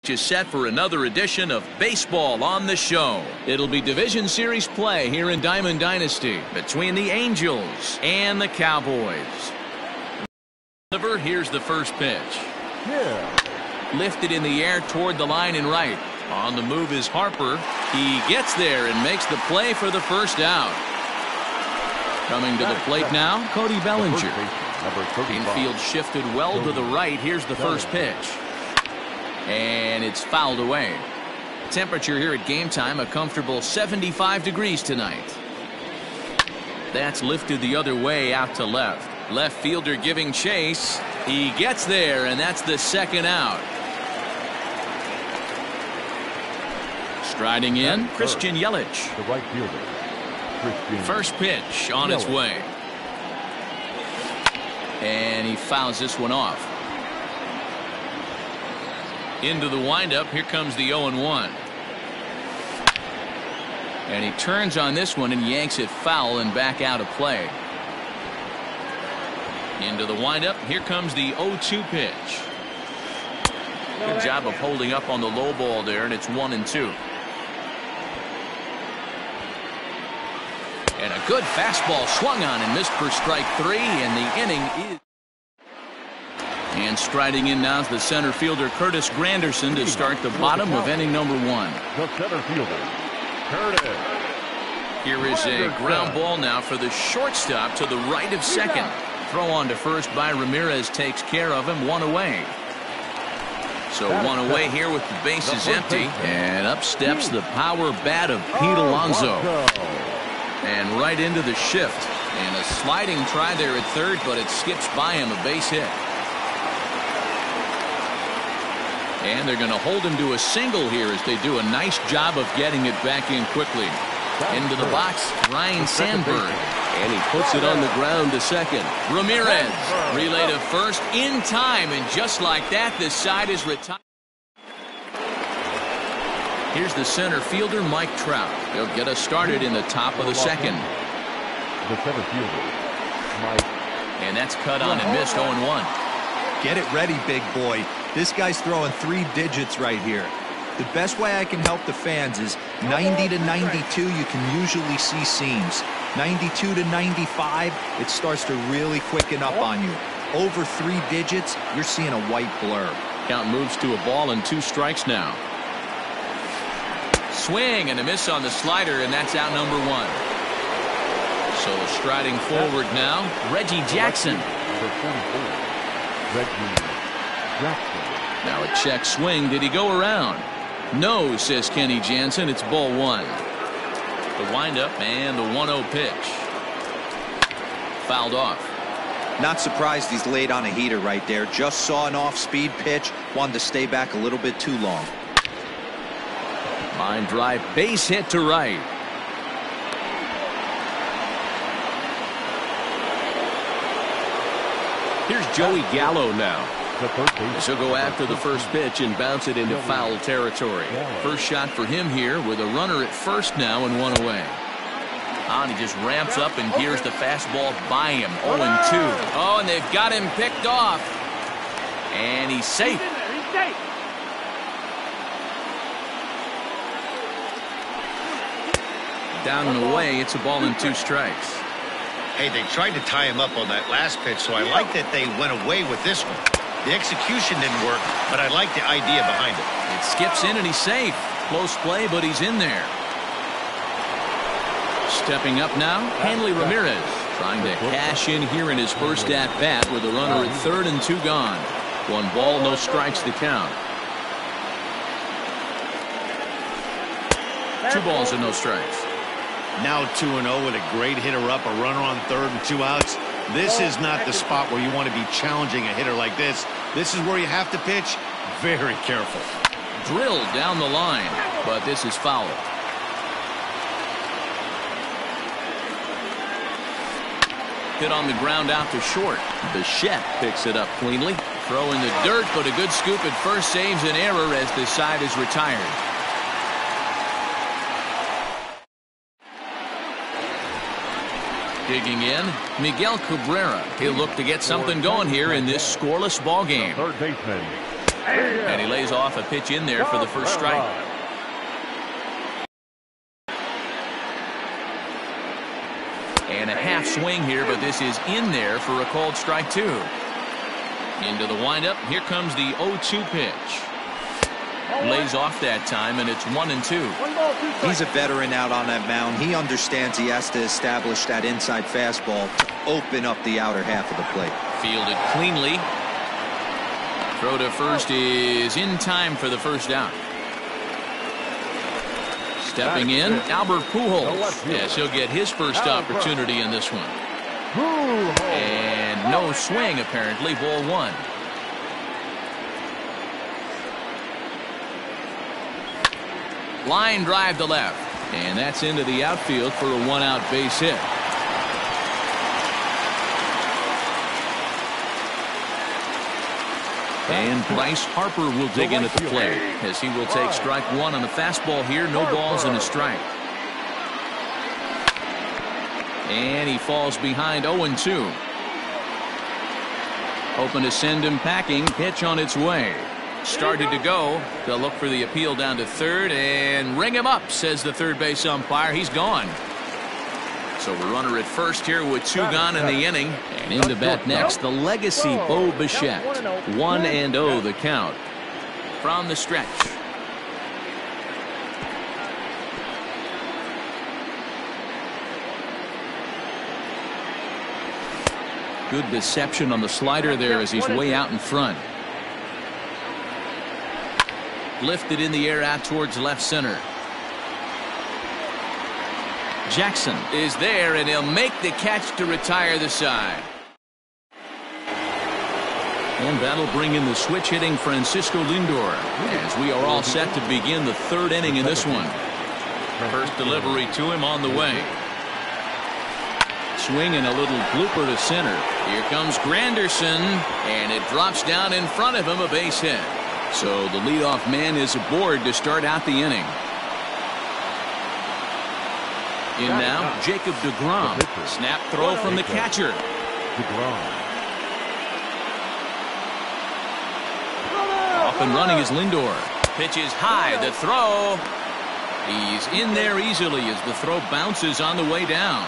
Is set for another edition of Baseball on the Show. It'll be Division Series play here in Diamond Dynasty between the Angels and the Cowboys. Here's the first pitch. Lifted in the air toward the line and right. On the move is Harper. He gets there and makes the play for the first out. Coming to the plate now, Cody Bellinger. Infield shifted well to the right. Here's the first pitch. And it's fouled away. Temperature here at game time, a comfortable 75 degrees tonight. That's lifted the other way out to left. Left fielder giving chase. He gets there, and that's the second out. Striding in, Christian Yelich. The right fielder. First pitch on its way. And he fouls this one off. Into the windup. Here comes the 0-1. And he turns on this one and yanks it foul and back out of play. Into the windup. Here comes the 0-2 pitch. Good job of holding up on the low ball there, and it's 1-2. And a good fastball swung on and missed for strike 3, and the inning is. And striding in now is the center fielder Curtis Granderson to start the bottom of inning number 1. The center fielder, Curtis. Here is a ground ball now for the shortstop to the right of second. Throw on to first by Ramirez takes care of him. 1 away. So 1 away here with the bases empty. And up steps the power bat of Pete Alonso. And right into the shift. And a sliding try there at third, but it skips by him, a base hit. And they're going to hold him to a single here as they do a nice job of getting it back in quickly. Into the box, Ryan Sandberg. And he puts it on the ground to second. Ramirez relay to first in time, and just like that, this side is retired. Here's the center fielder, Mike Trout. He'll get us started in the top of the second. The center fielder, Mike. And that's cut on and missed. 0-1. Get it ready, big boy. This guy's throwing 3 digits right here. The best way I can help the fans is 90 to 92, you can usually see seams. 92 to 95, it starts to really quicken up on you. Over 3 digits, you're seeing a white blur. Count moves to a ball and 2 strikes now. Swing and a miss on the slider, and that's out number 1. So striding forward now, Reggie Jackson. Number 44, Reggie Jackson. Now a check swing. Did he go around? No, says Kenny Jansen. It's ball 1. The windup and the 1-0 pitch. Fouled off. Not surprised he's laid on a heater right there. Just saw an off-speed pitch. Wanted to stay back a little bit too long. Line drive, base hit to right. Here's Joey Gallo now. This will go after the first pitch and bounce it into foul territory. First shot for him here with a runner at first now and 1 away. And he just ramps up and gears the fastball by him. 0-2. Oh, and they've got him picked off. And he's safe. Down and away. It's a ball and 2 strikes. Hey, they tried to tie him up on that last pitch, so I like that they went away with this one. The execution didn't work, but I like the idea behind it. It skips in and he's safe. Close play, but he's in there. Stepping up now, Hanley Ramirez trying to cash in here in his first at-bat with a runner at third and 2 gone. 1 ball, no strikes to count. 2 balls and no strikes. Now 2-0 with a great hitter up, a runner on third and 2 outs. This is not the spot where you want to be challenging a hitter like this. This is where you have to pitch very careful. Drilled down the line, but this is foul. Hit on the ground out to short. Bichette picks it up cleanly. Throw in the dirt, but a good scoop at first saves an error as the side is retired. Digging in, Miguel Cabrera. He'll look to get something going here in this scoreless ball game. Third baseman, And he lays off a pitch in there for the first strike. And a half swing here, but this is in there for a called strike 2. Into the windup. Here comes the 0-2 pitch. Lays off that time, and it's 1-2. He's a veteran out on that mound. He understands he has to establish that inside fastball to open up the outer half of the plate. Fielded cleanly. Throw to first is in time for the first out. Stepping in, Albert Pujols. Yes, he'll get his first opportunity in this one. And no swing, apparently. Ball 1. Line drive to left. And that's into the outfield for a 1-out base hit. And Bryce Harper will dig in at the plate as he will take strike 1 on the fastball here. No balls and a strike. And he falls behind 0-2. Hoping to send him packing. Pitch on its way. Started to go. They'll look for the appeal down to third and ring him up, says the third base umpire. He's gone. So a runner at first here with 2 gone in the inning. And into bat next, the legacy Bo Bichette. 1-0 the count from the stretch. Good deception on the slider there as he's way out in front. Lifted in the air out towards left center. Jackson is there, and he'll make the catch to retire the side. And that'll bring in the switch hitting Francisco Lindor as we are all set to begin the 3rd inning in this one. First delivery to him on the way. Swing and a little blooper to center. Here comes Granderson, and it drops down in front of him, a base hit. So the leadoff man is aboard to start out the inning. In now, Jacob deGrom. Snap throw from the catcher. Off and running is Lindor. Pitch is high. The throw. He's in there easily as the throw bounces on the way down.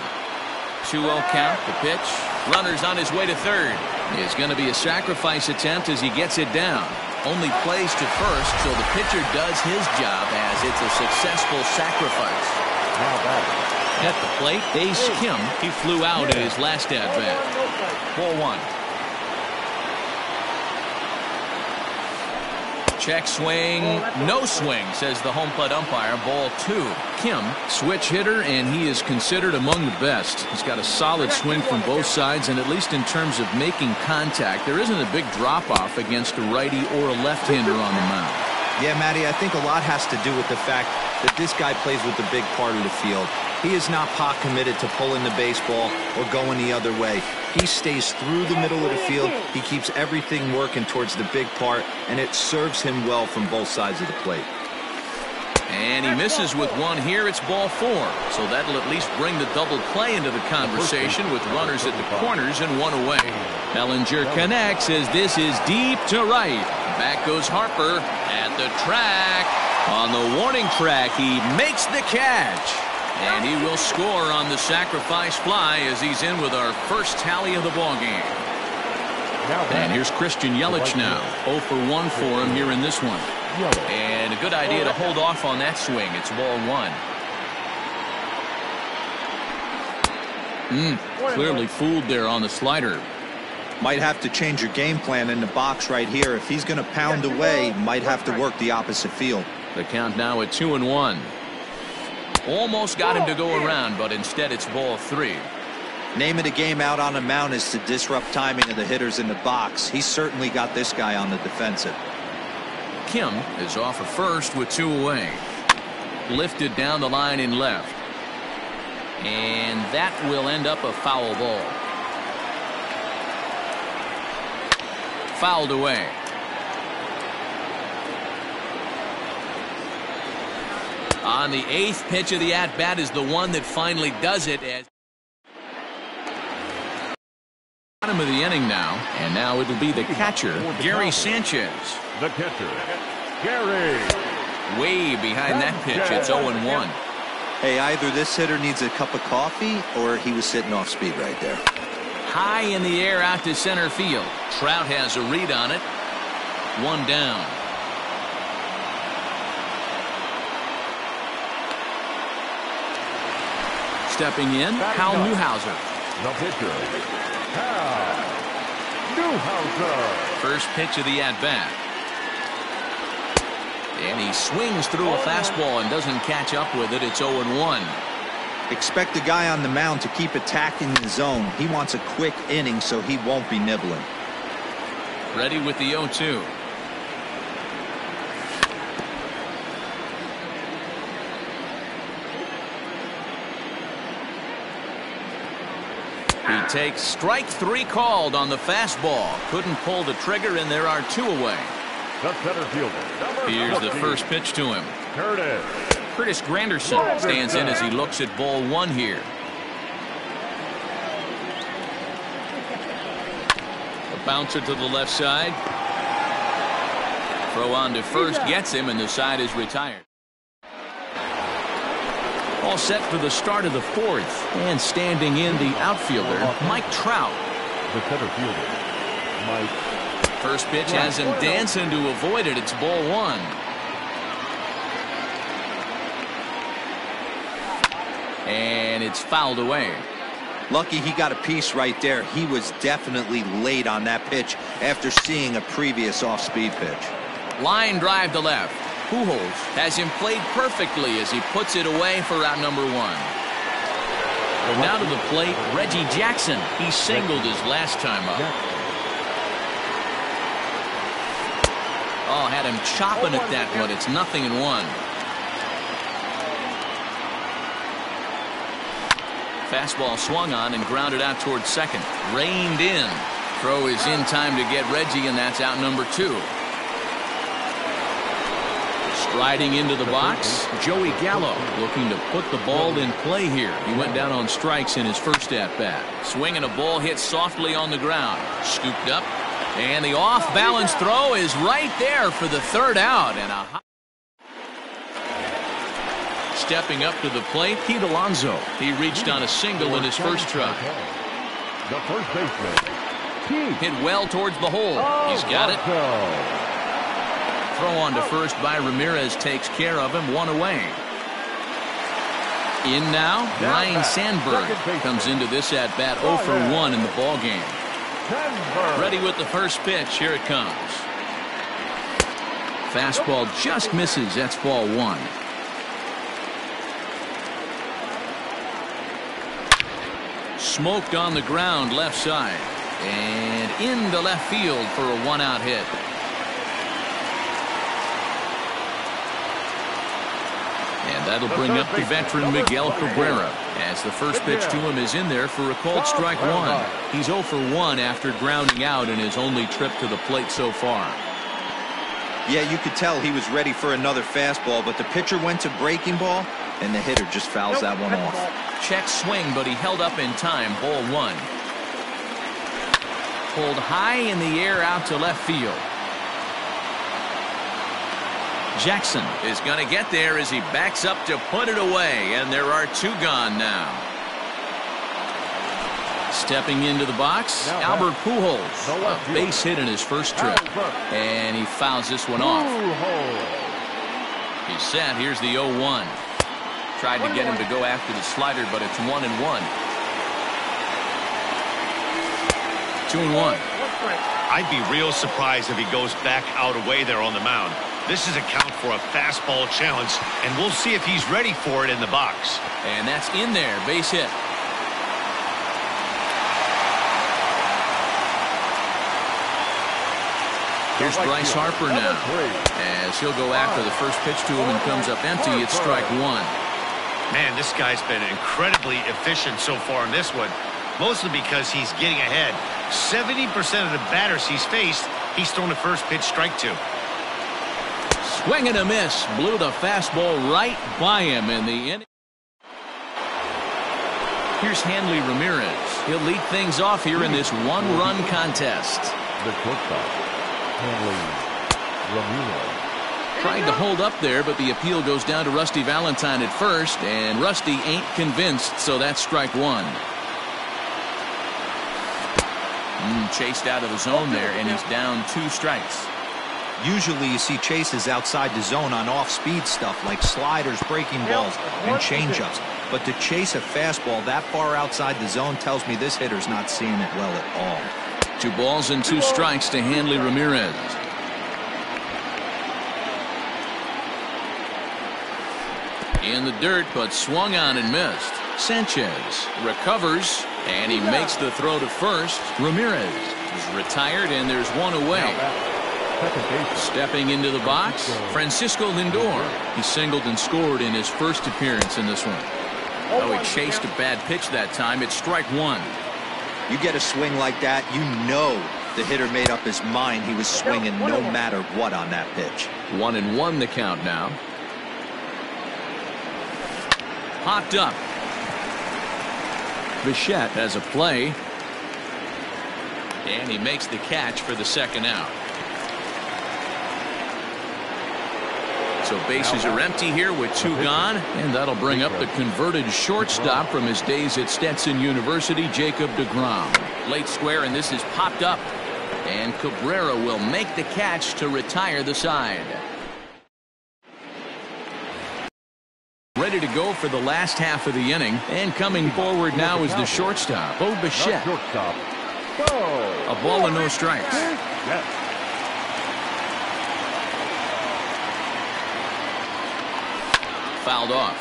2-0 count. The pitch. Runners on his way to third. It's going to be a sacrifice attempt as he gets it down. Only plays to first, so the pitcher does his job as it's a successful sacrifice. Now batting. At the plate, Ace Kim. He flew out in his last at-bat. Ball 1. Check swing. No swing, says the home plate umpire. Ball 2. Kim, switch hitter, and he is considered among the best. He's got a solid swing from both sides, and at least in terms of making contact, there isn't a big drop-off against a righty or a left-hander on the mound. Yeah, Matty, I think a lot has to do with the fact that this guy plays with the big part of the field. He is not pot committed to pulling the baseball or going the other way. He stays through the middle of the field. He keeps everything working towards the big part, and it serves him well from both sides of the plate. And he misses with one here. It's ball 4. So that'll at least bring the double play into the conversation with runners at the corners and one away. Bellinger connects as this is deep to right. Back goes Harper at the track. On the warning track, he makes the catch. And he will score on the sacrifice fly as he's in with our first tally of the ballgame. And here's Christian Yelich now. 0 for 1 for him here in this one. And a good idea to hold off on that swing. It's ball 1. Clearly fooled there on the slider. Might have to change your game plan in the box right here. If he's going to pound away, might have to work the opposite field. The count now at 2-1. Almost got him to go around, but instead it's ball 3. Name of the game out on the mound is to disrupt timing of the hitters in the box. He's certainly got this guy on the defensive. Kim is off of first with 2 away. Lifted down the line in left. And that will end up a foul ball. Fouled away. On the 8th pitch of the at-bat is the one that finally does it. As bottom of the inning now, and now it'll be the catcher, Gary Sanchez. The catcher, Gary. Way behind that pitch. It's 0-1. Hey, either this hitter needs a cup of coffee or he was sitting off speed right there. High in the air out to center field. Trout has a read on it. One down. Stepping in, Hal Newhouser. The pitcher, Hal Newhouser. First pitch of the at-bat. And he swings through a fastball and doesn't catch up with it. It's 0-1. Expect the guy on the mound to keep attacking the zone. He wants a quick inning, so he won't be nibbling. Ready with the 0-2. He takes strike 3 called on the fastball. Couldn't pull the trigger, and there are 2 away. The center fielder. Here's the first pitch to him. Curtis Granderson stands in as he looks at ball 1 here. A bouncer to the left side. Throw on to first gets him, and the side is retired. All set for the start of the 4th, and standing in the outfielder, Mike Trout. The center fielder, Mike. First pitch has him dancing to avoid it. It's ball 1. And it's fouled away. Lucky he got a piece right there. He was definitely late on that pitch after seeing a previous off-speed pitch. Line drive to left. Pujols has him played perfectly as he puts it away for out number 1. Now to the plate, Reggie Jackson. He singled his last time up. Oh, had him chopping at that one. It's 0-1. Fastball swung on and grounded out towards second. Reined in. Throw is in time to get Reggie, and that's out number 2. Striding into the box, Joey Gallo looking to put the ball in play here. He went down on strikes in his first at-bat. Swinging a ball hit softly on the ground. Scooped up, and the off-balance throw is right there for the 3rd out. And stepping up to the plate, Pete Alonso. He reached on a single in his first try. The first baseman, Hit well towards the hole. He's got it. Throw on to first by Ramirez takes care of him. 1 away. In now, Ryan Sandberg comes into this at bat 0 for 1 in the ball game. Ready with the first pitch. Here it comes. Fastball just misses. That's ball 1. Smoked on the ground left side and into left field for a 1-out hit. And that'll bring up the veteran Miguel Cabrera as the first pitch to him is in there for a called strike 1. He's 0 for 1 after grounding out in his only trip to the plate so far. Yeah, you could tell he was ready for another fastball, but the pitcher went to breaking ball, and the hitter just fouls that one off. Check swing, but he held up in time. Ball 1. Pulled high in the air out to left field. Jackson is going to get there as he backs up to put it away, and there are 2 gone now. Stepping into the box, Albert Pujols, a base hit in his first trip, and he fouls this one off. He's set. Here's the 0-1. Tried to get him to go after the slider, but it's 1-1. 2-1. I'd be real surprised if he goes back out away there on the mound. This is a count for a fastball challenge, and we'll see if he's ready for it in the box. And that's in there. Base hit. Here's Bryce Harper now as he'll go after the first pitch to him and comes up empty. It's strike 1. Man, this guy's been incredibly efficient so far in this one, mostly because he's getting ahead. 70% of the batters he's faced, he's thrown the first pitch strike to. Swing and a miss. Blew the fastball right by him in the inning. Here's Hanley Ramirez. He'll lead things off here in this one-run contest. The shortstop, Hanley Ramirez. Tried to hold up there, but the appeal goes down to Rusty Valentine at first, and Rusty ain't convinced, so that's strike one. Chased out of the zone there, and he's down 2 strikes. Usually you see chases outside the zone on off-speed stuff like sliders, breaking balls, and changeups. But to chase a fastball that far outside the zone tells me this hitter's not seeing it well at all. 2 balls and 2 strikes to Hanley Ramirez. In the dirt, but swung on and missed. Sanchez recovers, and he makes the throw to first. Ramirez is retired, and there's 1 away. Stepping into the box, Francisco Lindor. He singled and scored in his first appearance in this one. Oh, he chased a bad pitch that time. It's strike 1. You get a swing like that, you know the hitter made up his mind he was swinging no matter what on that pitch. 1-1 the count now. Popped up. Bichette has a play. And he makes the catch for the second out. So bases are empty here with 2 gone, and that'll bring up the converted shortstop from his days at Stetson University, Jacob deGrom. Late square, and this is popped up. And Cabrera will make the catch to retire the side. Ready to go for the last half of the inning, and coming forward now is the shortstop, Bo Bichette. A ball and no strikes. Fouled off.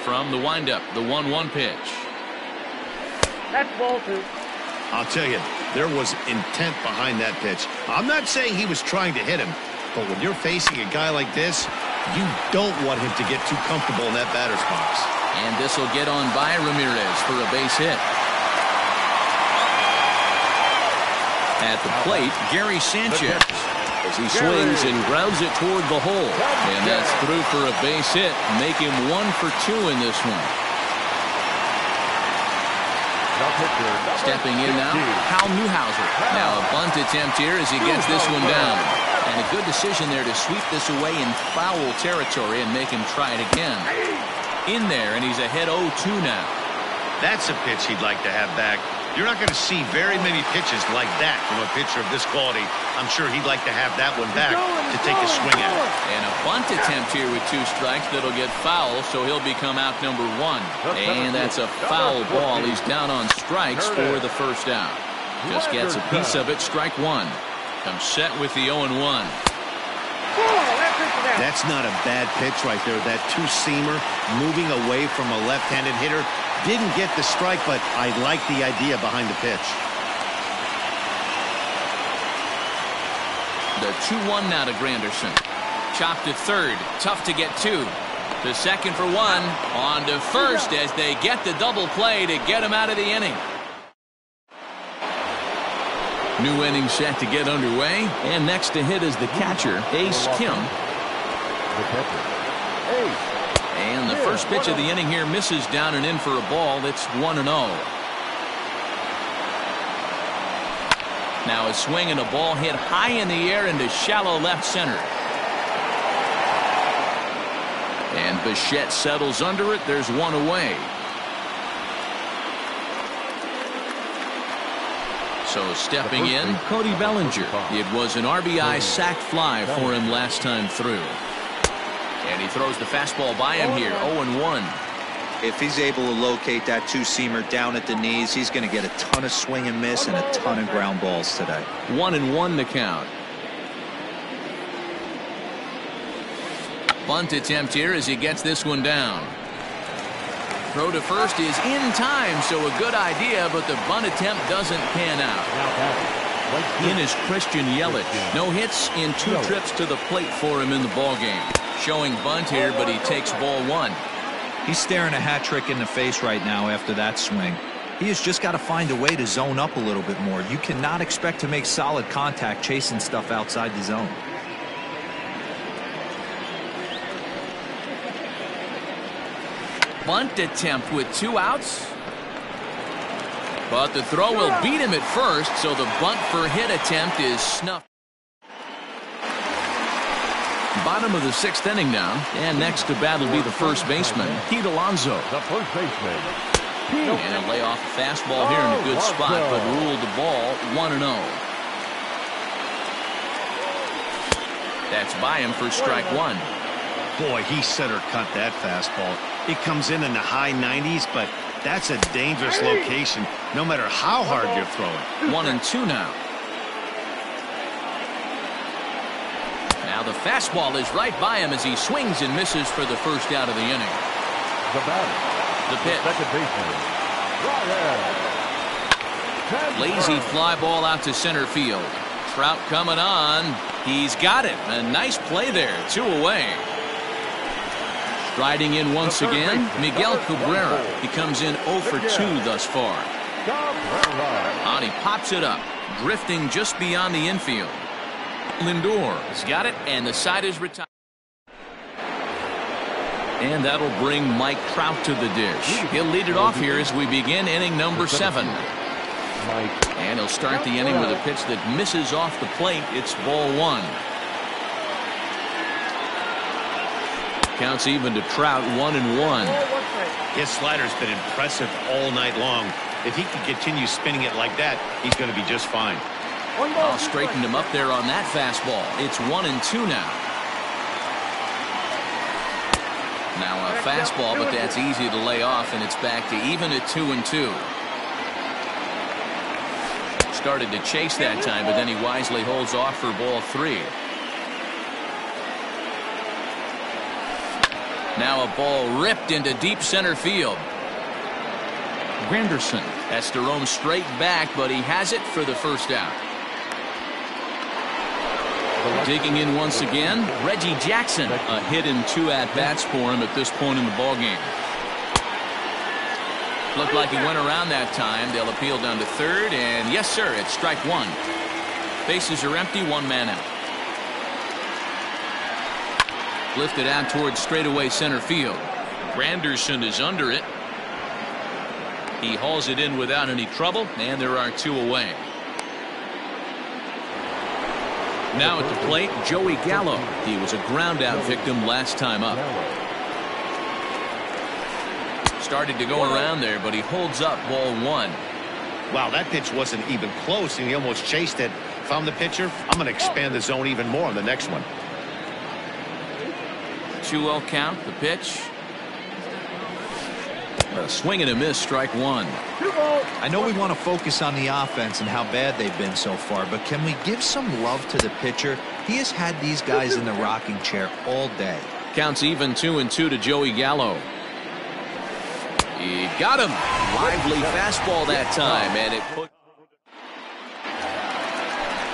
From the windup, the 1-1 pitch. That's ball 2. I'll tell you, there was intent behind that pitch. I'm not saying he was trying to hit him, but when you're facing a guy like this, you don't want him to get too comfortable in that batter's box. And this will get on by Ramirez for a base hit. At the plate, Gary Sanchez, as he swings and grounds it toward the hole. And that's through for a base hit. Make him 1 for 2 in this one. Stepping in now, Hal Newhouser. Now a bunt attempt here as he gets this one down. And a good decision there to sweep this away in foul territory and make him try it again. In there, and he's ahead 0-2 now. That's a pitch he'd like to have back. You're not going to see very many pitches like that from a pitcher of this quality. I'm sure he'd like to have that one back to take a swing at it. And a bunt attempt here with 2 strikes that'll get foul, so he'll become out number 1. And that's a foul ball. He's down on strikes for the first out. Just gets a piece of it, strike 1. Comes set with the 0-1. That's not a bad pitch right there. That 2-seamer moving away from a left-handed hitter. Didn't get the strike, but I like the idea behind the pitch. The 2-1 now to Granderson. Chopped to third. Tough to get 2. To second for 1. On to first as they get the double play to get him out of the inning. New inning set to get underway. And next to hit is the catcher, Ace Kim. And the first pitch of the inning here misses down and in for a ball. It's 1-0. Now a swing and a ball hit high in the air into shallow left center. And Bichette settles under it. There's 1 away. So stepping in, Cody Bellinger. It was an RBI sac fly for him last time through. And he throws the fastball by him here, 0-1. If he's able to locate that 2-seamer down at the knees, he's going to get a ton of swing and miss and a ton of ground balls today. 1-1 the count. Bunt attempt here as he gets this one down. Throw to first is in time, so a good idea, but the bunt attempt doesn't pan out. In is Christian Yelich. No hits in 2 trips to the plate for him in the ballgame. Showing bunt here, but he takes ball 1. He's staring a hat trick in the face right now after that swing. He has just got to find a way to zone up a little bit more. You cannot expect to make solid contact chasing stuff outside the zone. bunt attempt with 2 outs. But the throw will beat him at first, so the bunt for hit attempt is snuffed. Bottom of the 6th inning now, and next to bat will be the first baseman, Pete Alonso. The first baseman. And he'll lay off a fastball here in a good spot, but ruled the ball 1-0. That's by him for strike 1. Boy, he center cut that fastball. It comes in the high 90s, but that's a dangerous location, no matter how hard you're throwing. 1-2 now. Now the fastball is right by him as he swings and misses for the first out of the inning. The batter. The pitch. Second baseman. Ryan. Lazy fly ball out to center field. Trout coming on. He's got it. A nice play there. 2 away. Striding in once again, Miguel Cabrera. He comes in 0 for 2 thus far. And he pops it up, drifting just beyond the infield. Lindor has got it, and the side is retired. And that'll bring Mike Trout to the dish. He'll lead it off here as we begin inning number 7. And he'll start the inning with a pitch that misses off the plate. It's ball 1. Counts even to Trout, 1-1. His slider's been impressive all night long. If he can continue spinning it like that, he's going to be just fine. I'll straighten him up there on that fastball. It's 1-2 now. Now a fastball, but that's easy to lay off, and it's back to even at 2-2. Started to chase that time, but then he wisely holds off for ball 3. Now a ball ripped into deep center field. Granderson has to roam straight back, but he has it for the first out. Digging in once again, Reggie Jackson. A hit in 2 at-bats for him at this point in the ballgame. Looked like he went around that time. They'll appeal down to 3rd, and yes, sir, it's strike 1. Bases are empty, 1 man out. Lifted out towards straightaway center field. Granderson is under it. He hauls it in without any trouble, and there are 2 away. Now at the plate, Joey Gallo. He was a ground-out victim last time up. Started to go around there, but he holds up ball 1. Wow, that pitch wasn't even close, and he almost chased it. If I'm the pitcher, I'm going to expand the zone even more on the next one. 2-0 count, the pitch. A swing and a miss, strike 1. I know we want to focus on the offense and how bad they've been so far, but can we give some love to the pitcher? He has had these guys in the rocking chair all day. Counts even 2-2 to Joey Gallo. He got him. Lively fastball that time, and it put.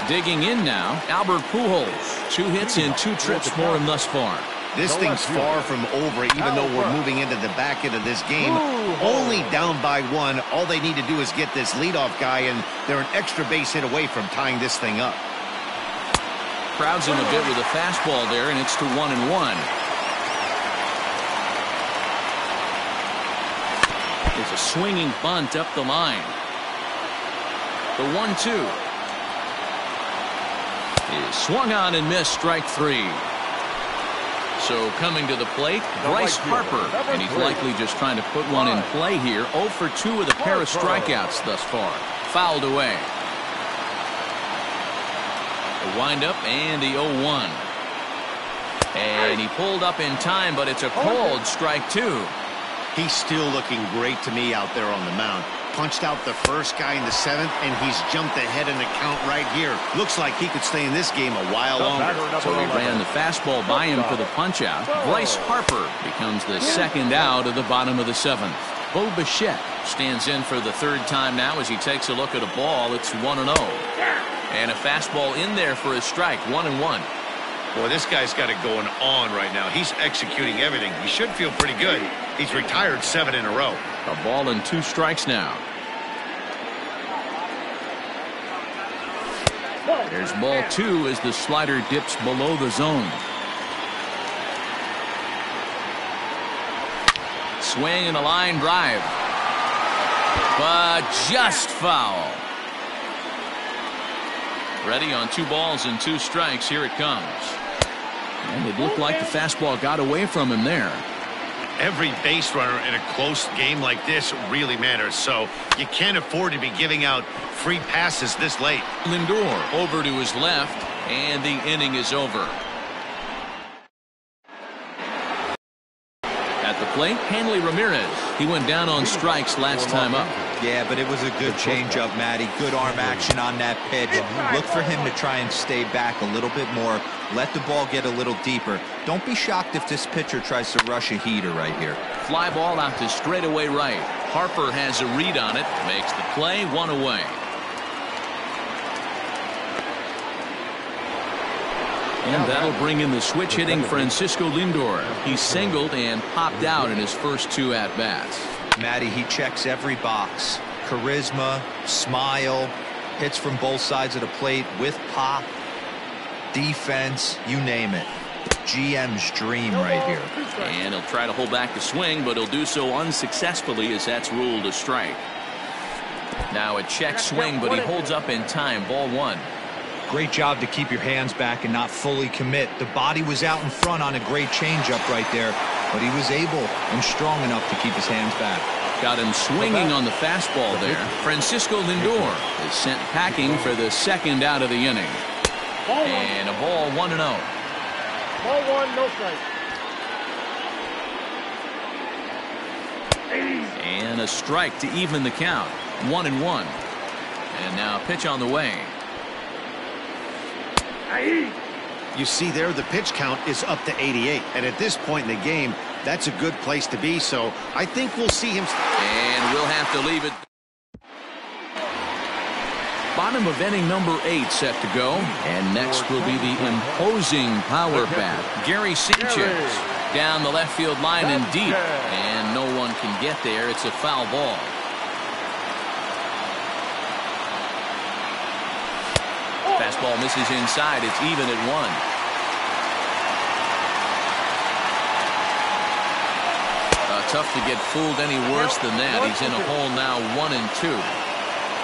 Digging in now, Albert Pujols. 2 hits in 2 trips for him thus far. This thing's far from over, even though we're moving into the back end of this game. Only down by 1. All they need to do is get this leadoff guy, and they're an extra base hit away from tying this thing up. Crowds him a bit with a fastball there, and it's to 1-1. It's a swinging bunt up the line. The 1-2 is swung on and missed, strike 3. So coming to the plate, Bryce Harper, and he's likely just trying to put one in play here. 0 for 2 with a pair of strikeouts thus far. Fouled away. The windup and the 0-1. And he pulled up in time, but it's a cold strike 2. He's still looking great to me out there on the mound. Punched out the first guy in the 7th, and he's jumped ahead in the count right here. Looks like he could stay in this game a while longer. So he ran the fastball by him for the punch-out. Bryce Harper becomes the 2nd out of the bottom of the 7th. Bo Bichette stands in for the 3rd time now as he takes a look at a ball. It's 1-0. And a fastball in there for a strike, 1-1. Boy, this guy's got it going on right now. He's executing everything. He should feel pretty good. He's retired 7 in a row. A ball and 2 strikes now. There's ball 2 as the slider dips below the zone. swing and a line drive. But just foul. Ready on 2 balls and 2 strikes. Here it comes. And it looked like the fastball got away from him there. Every base runner in a close game like this really matters, so you can't afford to be giving out free passes this late. Lindor over to his left, and the inning is over. At the plate, Hanley Ramirez. He went down on strikes last time up. Yeah, but it was a good changeup, Matty. Good arm action on that pitch. Look for him to try and stay back a little bit more. Let the ball get a little deeper. Don't be shocked if this pitcher tries to rush a heater right here. Fly ball out to straightaway right. Harper has a read on it. Makes the play, 1 away. And that'll bring in the switch-hitting Francisco Lindor. He singled and popped out in his first 2 at-bats. Matty, he checks every box. Charisma, smile, hits from both sides of the plate with pop, defense, you name it. GM's dream right here. And he'll try to hold back the swing, but he'll do so unsuccessfully as that's ruled a strike. Now a check swing, but he holds up in time. Ball 1. Great job to keep your hands back and not fully commit. The body was out in front on a great changeup right there, but he was able and strong enough to keep his hands back. Got him swinging on the fastball there. Francisco Lindor is sent packing for the 2nd out of the inning. And a ball, 1-0. Ball 1, no strike. And a strike to even the count. 1-1. And now a pitch on the way. You see there, the pitch count is up to 88. And at this point in the game, that's a good place to be. So I think we'll see him. And we'll have to leave it. Bottom of inning number 8 set to go. And next will be the imposing power bat, Gary Sanchez. Down the left field line and deep. And no one can get there. It's a foul ball. Fastball misses inside. It's even at 1. Tough to get fooled any worse than that. He's in a hole now, 1-2.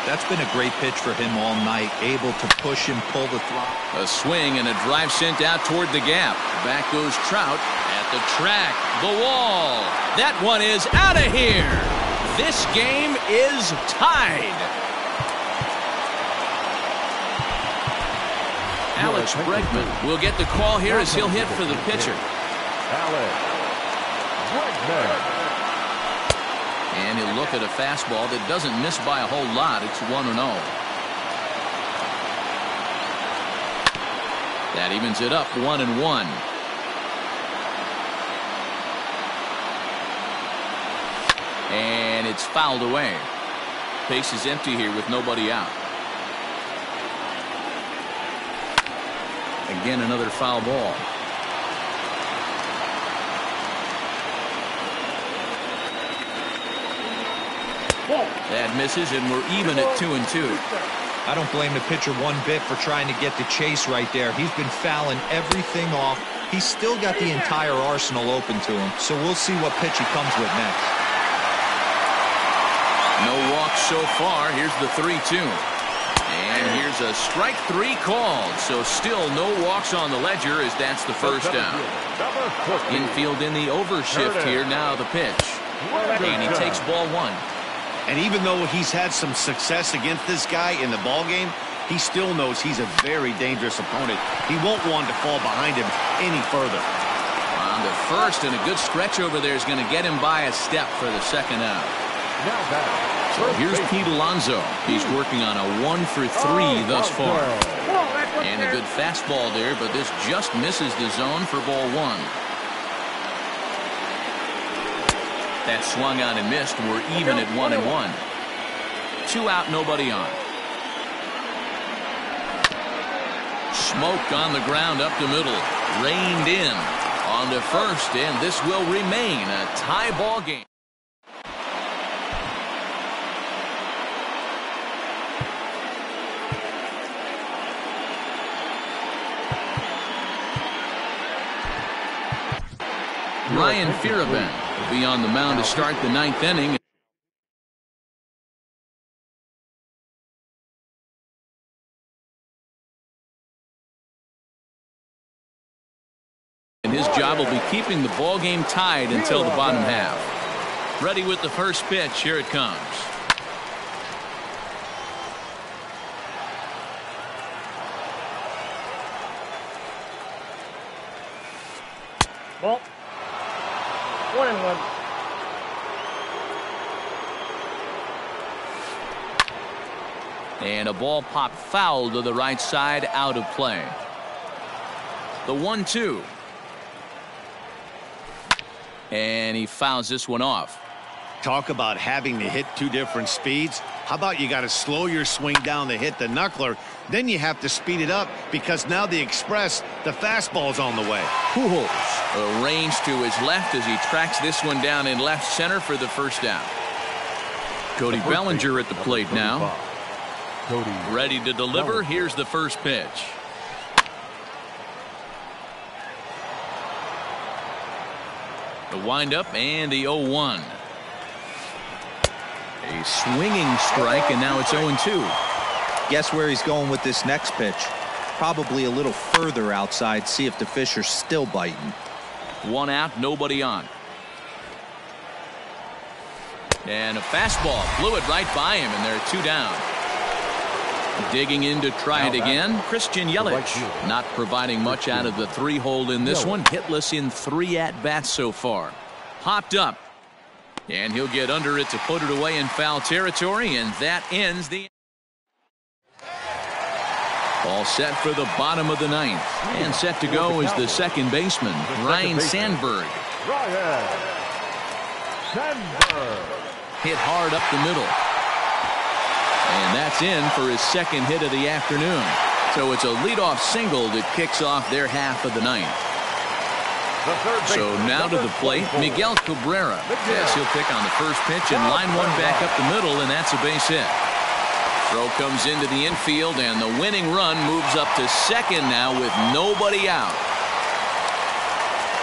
That's been a great pitch for him all night. Able to push and pull the throttle. A swing and a drive sent out toward the gap. Back goes Trout at the track. The wall. That one is out of here. This game is tied. Alex Bregman will get the call here as he'll hit for the pitcher. Alex Bregman. And he'll look at a fastball that doesn't miss by a whole lot. It's 1-0. That evens it up, 1-1. And it's fouled away. Base is empty here with nobody out. Again, another foul ball. That misses, and we're even at 2-2. I don't blame the pitcher one bit for trying to get the chase right there. He's been fouling everything off. He's still got the entire arsenal open to him, so we'll see what pitch he comes with next. No walks so far. Here's the 3-2. And here's a strike 3 called, so still no walks on the ledger as that's the first down. Infield in the overshift here. Now the pitch. And he takes ball 1. And even though he's had some success against this guy in the ball game, he still knows he's a very dangerous opponent. He won't want to fall behind him any further. On the first, and a good stretch over there is going to get him by a step for the 2nd out. So here's Pete Alonso. He's working on a 1-for-3 thus far. And a good fastball there, but this just misses the zone for ball 1. That swung on and missed. We're even at 1-1. 2 out, nobody on. Smoke on the ground up the middle. Reined in on the first, and this will remain a tie ball game. Ryan Fearabin will be on the mound to start the 9th inning. And his job will be keeping the ball game tied until the bottom half. Ready with the first pitch. Here it comes. Ball. 1-1. And a ball popped foul to the right side, out of play. The 1-2. And he fouls this one off. Talk about having to hit two different speeds. How about you got to slow your swing down to hit the knuckler, then you have to speed it up because now the express, the fastball's on the way. Pujols arranged to his left as he tracks this one down in left center for the first down. Cody Bellinger at the plate now. Ready to deliver. Here's the first pitch. The windup and the 0-1. A swinging strike, and now it's 0-2. Guess where he's going with this next pitch? Probably a little further outside. See if the fish are still biting. One out, nobody on. And a fastball blew it right by him, and there are 2 down. Digging in to try it again, Christian Yelich. Not providing much out of the 3-hole in this one. Hitless in 3 at-bats so far. Popped up. And he'll get under it to put it away in foul territory, and that ends the... All set for the bottom of the 9th. And set to go is the second baseman, Ryan Sandberg. Hit hard up the middle. And that's in for his second hit of the afternoon. So it's a leadoff single that kicks off their half of the 9th. So now to the plate, Miguel Cabrera. Yes, he'll pick on the first pitch and line one back up the middle, and that's a base hit. Throw comes into the infield, and the winning run moves up to second now with nobody out.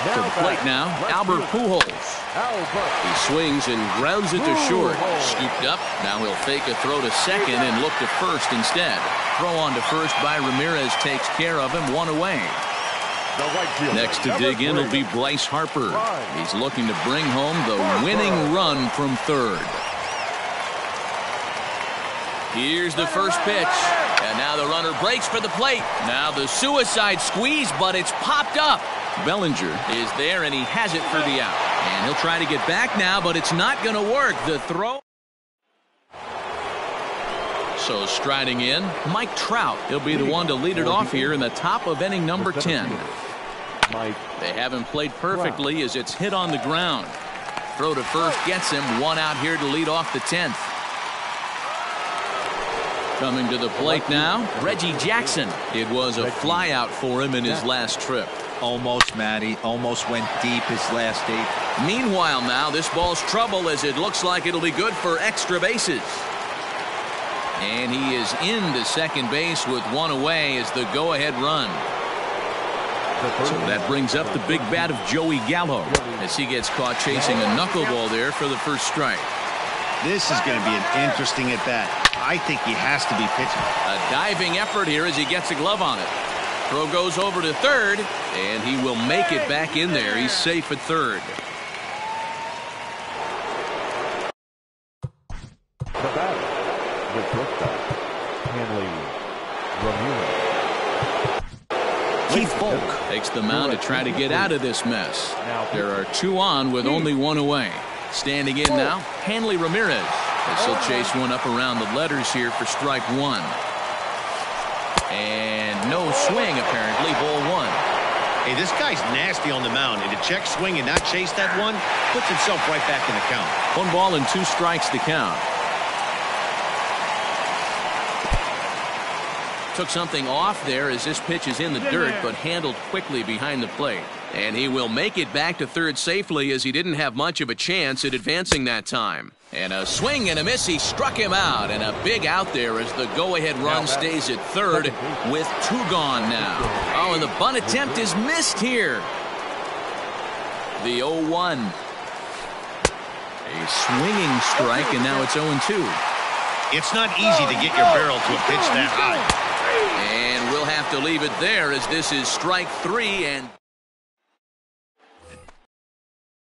To the plate now, Albert Pujols. He swings and grounds it to short. Scooped up. Now he'll fake a throw to second and look to first instead. Throw on to first by Ramirez takes care of him, 1 away. Next to dig in will be Bryce Harper. He's looking to bring home the winning run from third. Here's the first pitch. And now the runner breaks for the plate. Now the suicide squeeze, but it's popped up. Bellinger is there, and he has it for the out. And he'll try to get back now, but it's not going to work. The throw. So striding in, Mike Trout. He'll be the one to lead it off here in the top of inning number 10. They haven't played perfectly as it's hit on the ground. Throw to first gets him. 1 out here to lead off the 10th. Coming to the plate now, Reggie Jackson. It was a fly out for him in his last trip. Almost, Matty. Almost went deep his last 8. Meanwhile now, this ball's trouble as it looks like it'll be good for extra bases. And he is into second base with 1 away as the go-ahead run. So that brings up the big bat of Joey Gallo as he gets caught chasing a knuckleball there for the first strike. This is going to be an interesting at-bat. I think he has to be pitching. A diving effort here as he gets a glove on it. Throw goes over to third, and he will make it back in there. He's safe at third. The batter, the shortstop, Hanley Ramirez. Keith Folk takes the mound to try to get out of this mess. There are 2 on with only 1 away. Standing in now, Hanley Ramirez. As he'll chase one up around the letters here for strike 1. And no swing, apparently, ball 1. Hey, this guy's nasty on the mound. And to check swing and not chase that one, puts himself right back in the count. 1 ball and 2 strikes to count. Took something off there as this pitch is in the dirt, but handled quickly behind the plate. And he will make it back to third safely as he didn't have much of a chance at advancing that time. And a swing and a miss. He struck him out, and a big out there as the go-ahead run stays at third with 2 gone now. Oh, and the bunt attempt is missed here. The 0-1. A swinging strike, and now it's 0-2. It's not easy to get your barrel to a pitch that high. And we'll have to leave it there as this is strike 3 and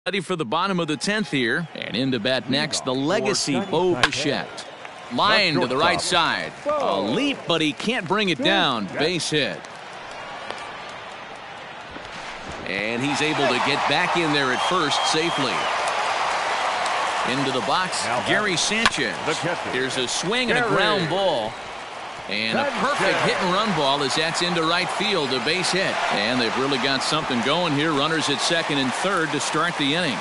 ready for the bottom of the 10th here. And in to bat next, the legacy Bo Bichette. Line to the right side. A leap, but he can't bring it down. Base hit. And he's able to get back in there at first safely. Into the box, Gary Sanchez. Here's a swing and a ground ball. And a perfect hit-and-run ball as that's into right field, a base hit. And they've really got something going here. Runners at second and third to start the inning.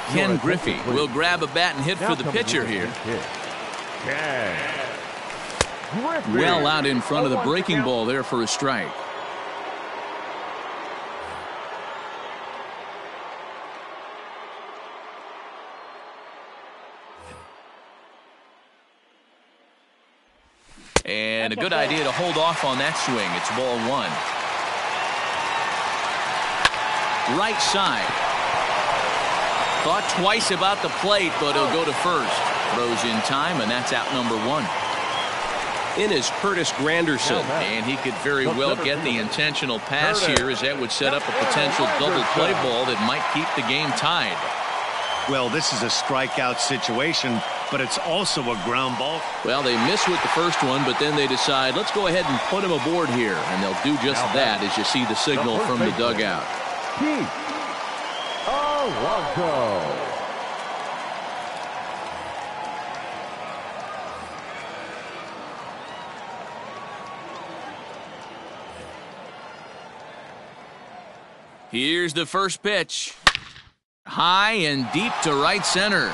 Ken Griffey will grab a bat and hit for the pitcher here. Well out in front of the breaking ball there for a strike. And a good idea to hold off on that swing. It's ball 1. Right side. Thought twice about the plate, but he'll go to first. Throws in time, and that's out number 1. In is Curtis Granderson. And he could very well get the intentional pass here, as that would set up a potential double play ball that might keep the game tied. Well, this is a strikeout situation, but it's also a ground ball. Well, they miss with the first one, but then they decide, let's go ahead and put him aboard here. And they'll do just that as you see the signal from the dugout. Here's the first pitch. High and deep to right center.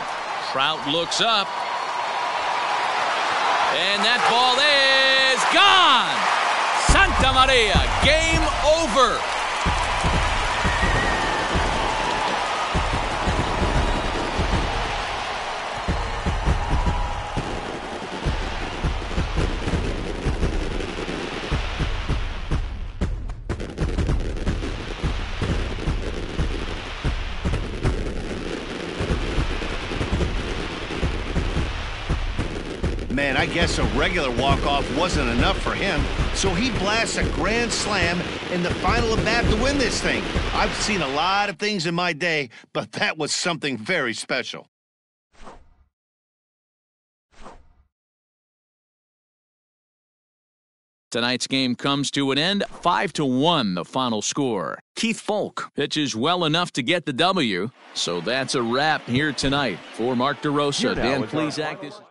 Trout looks up. And that ball is gone. Santa Maria, game over. Man, I guess a regular walk-off wasn't enough for him, so he blasts a grand slam in the final at bat to win this thing. I've seen a lot of things in my day, but that was something very special. Tonight's game comes to an end, 5-1 the final score. Keith Folk pitches well enough to get the W, so that's a wrap here tonight. For Mark DeRosa, Dan Plesac.